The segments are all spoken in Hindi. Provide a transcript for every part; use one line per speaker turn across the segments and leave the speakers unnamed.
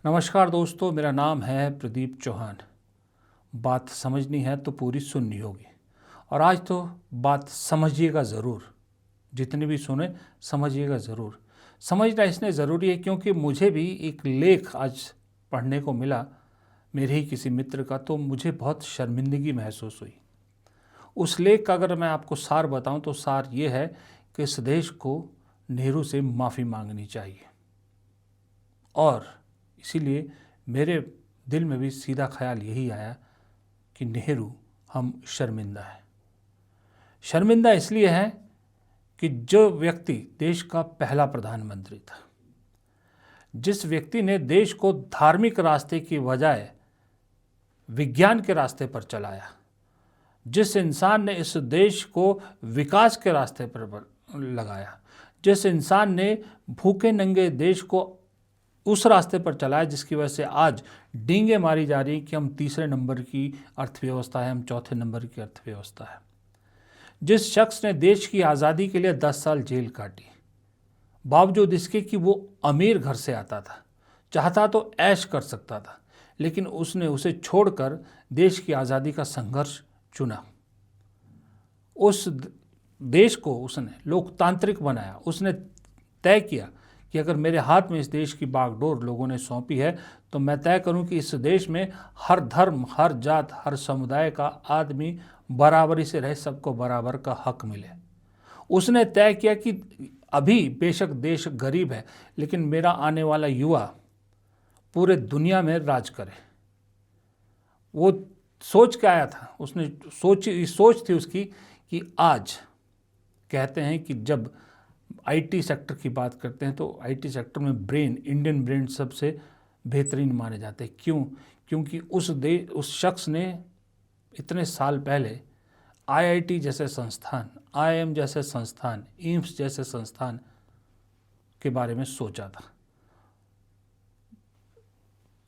नमस्कार दोस्तों, मेरा नाम है प्रदीप चौहान। बात समझनी है तो पूरी सुननी होगी और आज तो बात समझिएगा ज़रूर। जितने भी सुने समझिएगा ज़रूर। समझना इसलिए ज़रूरी है क्योंकि मुझे भी एक लेख आज पढ़ने को मिला मेरे ही किसी मित्र का, तो मुझे बहुत शर्मिंदगी महसूस हुई। उस लेख का अगर मैं आपको सार बताऊं तो सार ये है कि इस देश को नेहरू से माफ़ी मांगनी चाहिए। और इसीलिए मेरे दिल में भी सीधा ख्याल यही आया कि नेहरू हम शर्मिंदा हैं। शर्मिंदा इसलिए है कि जो व्यक्ति देश का पहला प्रधानमंत्री था, जिस व्यक्ति ने देश को धार्मिक रास्ते की बजाय विज्ञान के रास्ते पर चलाया, जिस इंसान ने इस देश को विकास के रास्ते पर लगाया, जिस इंसान ने भूखे नंगे देश को उस रास्ते पर चलाया जिसकी वजह से आज डींगे मारी जा रही कि हम तीसरे नंबर की अर्थव्यवस्था है, हम चौथे नंबर की अर्थव्यवस्था है। जिस शख्स ने देश की आज़ादी के लिए 10 साल जेल काटी, बावजूद इसके कि वो अमीर घर से आता था, चाहता तो ऐश कर सकता था, लेकिन उसने उसे छोड़कर देश की आज़ादी का संघर्ष चुना। उस देश को उसने लोकतांत्रिक बनाया। उसने तय किया कि अगर मेरे हाथ में इस देश की बागडोर लोगों ने सौंपी है तो मैं तय करूं कि इस देश में हर धर्म, हर जात, हर समुदाय का आदमी बराबरी से रहे, सबको बराबर का हक मिले। उसने तय किया कि अभी बेशक देश गरीब है, लेकिन मेरा आने वाला युवा पूरे दुनिया में राज करे। वो सोच के आया था। उसने सोच थी उसकी कि आज कहते हैं कि जब आईटी सेक्टर की बात करते हैं तो आईटी सेक्टर में इंडियन ब्रेन सबसे बेहतरीन माने जाते हैं। क्यों? क्योंकि उस शख्स ने इतने साल पहले आईआईटी जैसे संस्थान, आईआईएम जैसे संस्थान, एम्स जैसे संस्थान के बारे में सोचा था,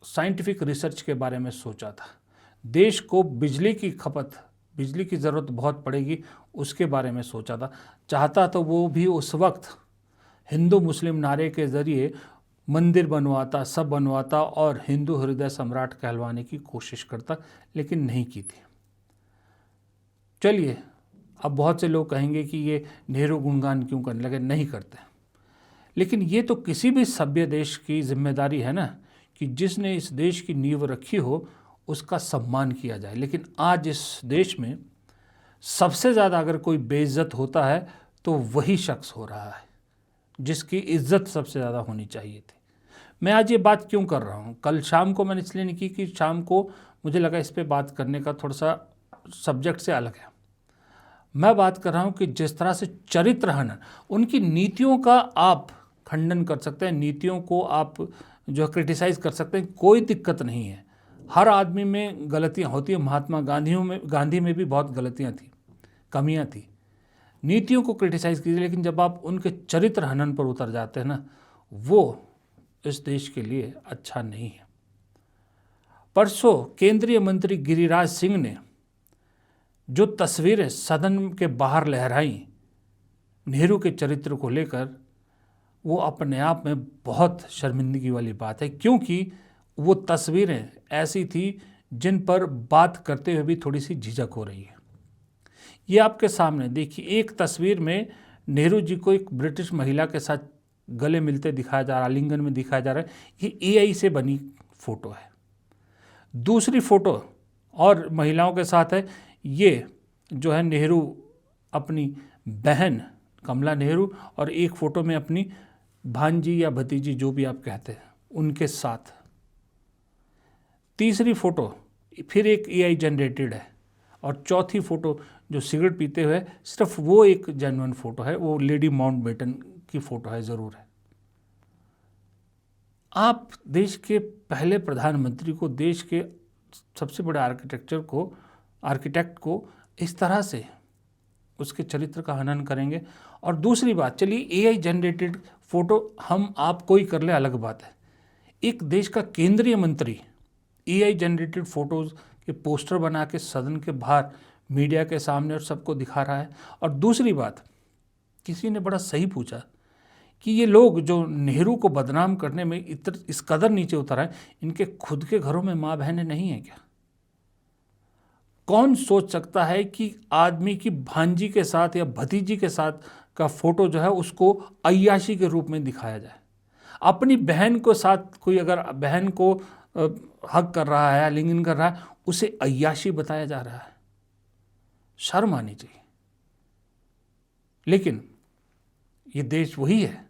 साइंटिफिक रिसर्च के बारे में सोचा था, देश को बिजली की ज़रूरत बहुत पड़ेगी उसके बारे में सोचा था। चाहता तो वो भी उस वक्त हिंदू मुस्लिम नारे के ज़रिए मंदिर बनवाता, सब बनवाता और हिंदू हृदय सम्राट कहलवाने की कोशिश करता, लेकिन नहीं की थी। चलिए, अब बहुत से लोग कहेंगे कि ये नेहरू गुणगान क्यों करने लगे, नहीं करते। लेकिन ये तो किसी भी सभ्य देश की जिम्मेदारी है ना कि जिसने इस देश की नींव रखी हो उसका सम्मान किया जाए। लेकिन आज इस देश में सबसे ज़्यादा अगर कोई बेइज्जत होता है तो वही शख्स हो रहा है जिसकी इज्जत सबसे ज़्यादा होनी चाहिए थी। मैं आज ये बात क्यों कर रहा हूँ? कल शाम को मैंने इसलिए नहीं की कि शाम को मुझे लगा इस पे बात करने का थोड़ा सा सब्जेक्ट से अलग है। मैं बात कर रहा हूँ कि जिस तरह से चरित्र हनन, उनकी नीतियों का आप खंडन कर सकते हैं, नीतियों को आप जो क्रिटिसाइज़ कर सकते हैं, कोई दिक्कत नहीं है। हर आदमी में गलतियाँ होती हैं। महात्मा गांधी में भी बहुत गलतियाँ थी, कमियाँ थी। नीतियों को क्रिटिसाइज़ कीजिए, लेकिन जब आप उनके चरित्र हनन पर उतर जाते हैं ना, वो इस देश के लिए अच्छा नहीं है। परसों केंद्रीय मंत्री गिरिराज सिंह ने जो तस्वीरें सदन के बाहर लहराई नेहरू के चरित्र को लेकर, वो अपने आप में बहुत शर्मिंदगी वाली बात है, क्योंकि वो तस्वीरें ऐसी थी जिन पर बात करते हुए भी थोड़ी सी झिझक हो रही है। ये आपके सामने देखिए, एक तस्वीर में नेहरू जी को एक ब्रिटिश महिला के साथ गले मिलते दिखाया जा रहा, आलिंगन में दिखाया जा रहा है। ये एआई से बनी फ़ोटो है। दूसरी फ़ोटो और महिलाओं के साथ है। ये जो है नेहरू अपनी बहन कमला नेहरू और एक फ़ोटो में अपनी भांजी या भतीजी, जो भी आप कहते हैं, उनके साथ। तीसरी फ़ोटो फिर एक एआई जनरेटेड है और चौथी फ़ोटो जो सिगरेट पीते हुए, सिर्फ वो एक जेन्युइन फ़ोटो है, वो लेडी माउंटबेटन की फ़ोटो है, ज़रूर है। आप देश के पहले प्रधानमंत्री को, देश के सबसे बड़े आर्किटेक्ट को इस तरह से उसके चरित्र का हनन करेंगे। और दूसरी बात, चलिए एआई जनरेटेड फ़ोटो हम आप कोई कर ले, अलग बात है। एक देश का केंद्रीय मंत्री एआई जनरेटेड फ़ोटोज़ के पोस्टर बना के सदन के बाहर मीडिया के सामने और सबको दिखा रहा है। और दूसरी बात, किसी ने बड़ा सही पूछा कि ये लोग जो नेहरू को बदनाम करने में इस कदर नीचे उतर आए, इनके खुद के घरों में माँ बहनें नहीं हैं क्या? कौन सोच सकता है कि आदमी की भांजी के साथ या भतीजी के साथ का फोटो जो है उसको अय्याशी के रूप में दिखाया जाए? अपनी बहन को साथ कोई अगर बहन को हक कर रहा है, लिंगिन कर रहा है, उसे अय्याशी बताया जा रहा है। शर्म आनी चाहिए। लेकिन ये देश वही है,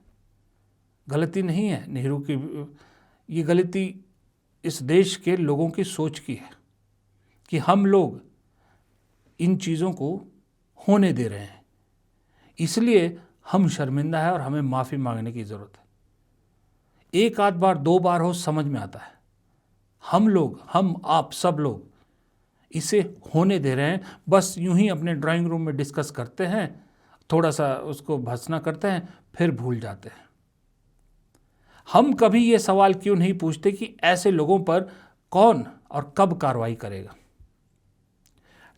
गलती नहीं है नेहरू की, ये गलती इस देश के लोगों की सोच की है कि हम लोग इन चीज़ों को होने दे रहे हैं। इसलिए हम शर्मिंदा है और हमें माफ़ी मांगने की ज़रूरत है। एक आध बार, दो बार हो, समझ में आता है। हम आप सब लोग इसे होने दे रहे हैं। बस यूं ही अपने ड्राइंग रूम में डिस्कस करते हैं, थोड़ा सा उसको भर्त्सना करते हैं, फिर भूल जाते हैं। हम कभी ये सवाल क्यों नहीं पूछते कि ऐसे लोगों पर कौन और कब कार्रवाई करेगा?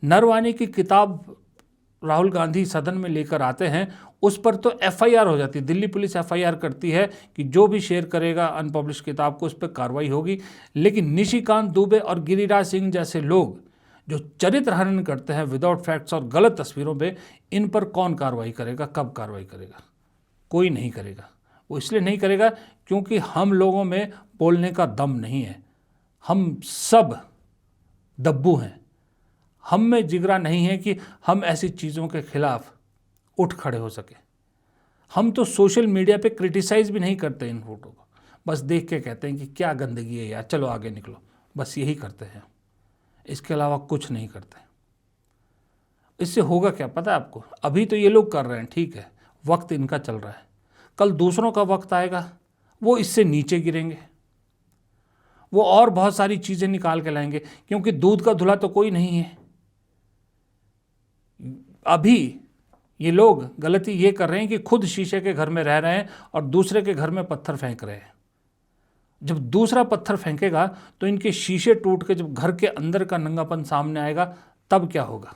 नरवाने की किताब राहुल गांधी सदन में लेकर आते हैं, उस पर तो एफआईआर हो जाती है। दिल्ली पुलिस एफआईआर करती है कि जो भी शेयर करेगा अनपब्लिश किताब को, उस पर कार्रवाई होगी। लेकिन निशिकांत दुबे और गिरिराज सिंह जैसे लोग जो चरित्र हनन करते हैं विदाउट फैक्ट्स और गलत तस्वीरों पे, इन पर कौन कार्रवाई करेगा, कब कार्रवाई करेगा? कोई नहीं करेगा। वो इसलिए नहीं करेगा क्योंकि हम लोगों में बोलने का दम नहीं है। हम सब दब्बू हैं। हम में जिगरा नहीं है कि हम ऐसी चीज़ों के खिलाफ उठ खड़े हो सके। हम तो सोशल मीडिया पे क्रिटिसाइज़ भी नहीं करते इन फोटो को, बस देख के कहते हैं कि क्या गंदगी है यार, चलो आगे निकलो, बस यही करते हैं। इसके अलावा कुछ नहीं करते। इससे होगा क्या पता है आपको? अभी तो ये लोग कर रहे हैं, ठीक है, वक्त इनका चल रहा है। कल दूसरों का वक्त आएगा, वो इससे नीचे गिरेंगे, वो और बहुत सारी चीज़ें निकाल के लाएंगे, क्योंकि दूध का धुला तो कोई नहीं है। अभी ये लोग गलती ये कर रहे हैं कि खुद शीशे के घर में रह रहे हैं और दूसरे के घर में पत्थर फेंक रहे हैं। जब दूसरा पत्थर फेंकेगा तो इनके शीशे टूट के जब घर के अंदर का नंगापन सामने आएगा, तब क्या होगा?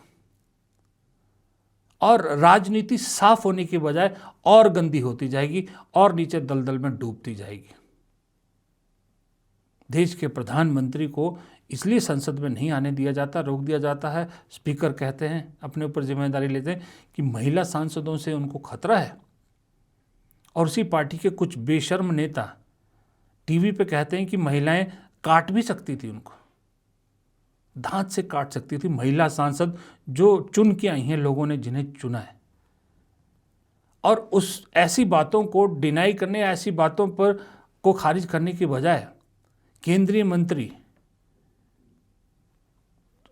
और राजनीति साफ होने की बजाय और गंदी होती जाएगी और नीचे दलदल में डूबती जाएगी। देश के प्रधानमंत्री को इसलिए संसद में नहीं आने दिया जाता, रोक दिया जाता है। स्पीकर कहते हैं, अपने ऊपर जिम्मेदारी लेते हैं कि महिला सांसदों से उनको खतरा है। और उसी पार्टी के कुछ बेशर्म नेता टीवी पे कहते हैं कि महिलाएं काट भी सकती थी, उनको दांत से काट सकती थी। महिला सांसद जो चुन के आई हैं, लोगों ने जिन्हें चुना है। और उस ऐसी बातों को डिनाई करने, ऐसी बातों पर को खारिज करने की बजाय केंद्रीय मंत्री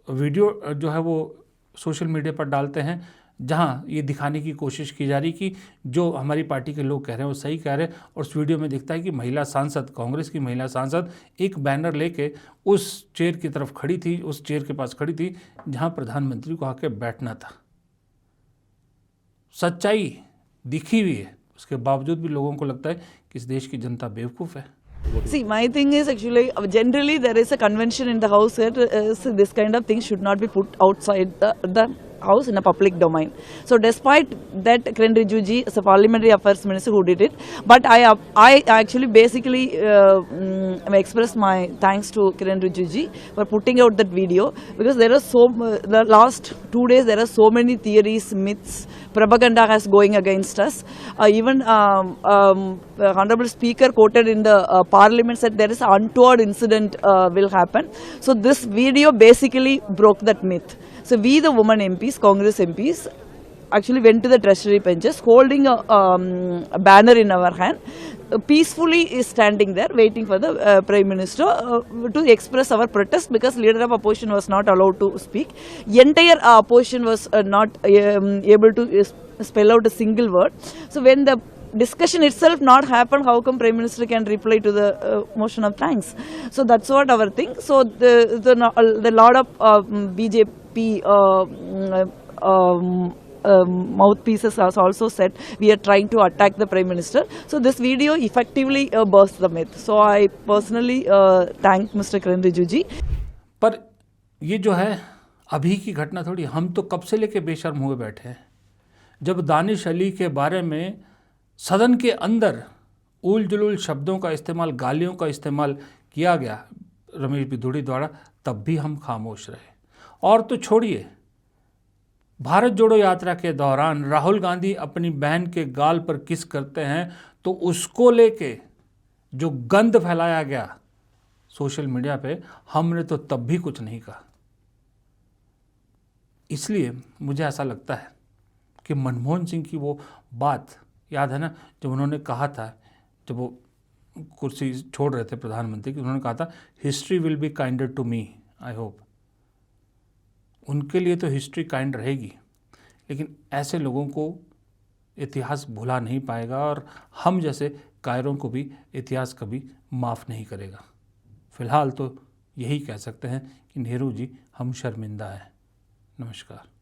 वीडियो जो है वो सोशल मीडिया पर डालते हैं, जहां ये दिखाने की कोशिश की जा रही कि जो हमारी पार्टी के लोग कह रहे हैं वो सही कह रहे हैं। और उस वीडियो में दिखता है कि महिला सांसद, कांग्रेस की महिला सांसद एक बैनर लेके उस चेयर की तरफ खड़ी थी, उस चेयर के पास खड़ी थी जहां प्रधानमंत्री को आके बैठना था। सच्चाई दिखी हुई है, उसके बावजूद भी लोगों को लगता है कि इस देश की जनता बेवकूफ़ है।
See, my thing is actually, generally there is a convention in the house that this kind of things should not be put outside the house in a public domain. So despite that, Kiren Rijiju is a parliamentary affairs minister who did it, but I actually basically express my thanks to Kiren Rijiju for putting out that video, because there are the last 2 days there are so many theories, myths, propaganda has going against us. Even Honorable Speaker quoted in the Parliament said there is an untoward incident will happen. So this video basically broke that myth. So we, the women MPs, Congress MPs, actually went to the treasury benches holding a banner in our hand, peacefully is standing there waiting for the Prime Minister to express our protest, because leader of opposition was not allowed to speak. Entire opposition was not able to spell out a single word. So when the discussion itself not happened, how come Prime Minister can reply to the motion of thanks? So that's what our thing. So the lot of BJP mouthpieces has also said we are trying to attack the Prime Minister. So this video effectively burst the myth. So I personally thank Mr. Kiren Rijiju.
पर ये जो है अभी की घटना थोड़ी, हम तो कब से लेके बेशर्म हुए बैठे हैं। जब दानिश अली के बारे में सदन के अंदर उल जुलूल शब्दों का इस्तेमाल, गालियों का इस्तेमाल किया गया रमेश बिधूड़ी द्वारा, तब भी हम खामोश रहे। और तो छोड़िए, भारत जोड़ो यात्रा के दौरान राहुल गांधी अपनी बहन के गाल पर किस करते हैं तो उसको लेके जो गंद फैलाया गया सोशल मीडिया पे, हमने तो तब भी कुछ नहीं कहा। इसलिए मुझे ऐसा लगता है कि मनमोहन सिंह की वो बात याद है ना, जब उन्होंने कहा था, जब वो कुर्सी छोड़ रहे थे प्रधानमंत्री की, उन्होंने कहा था history will be kinder to me, I hope. उनके लिए तो हिस्ट्री काइंड रहेगी, लेकिन ऐसे लोगों को इतिहास भुला नहीं पाएगा और हम जैसे कायरों को भी इतिहास कभी माफ़ नहीं करेगा। फ़िलहाल तो यही कह सकते हैं कि नेहरू जी हम शर्मिंदा हैं। नमस्कार।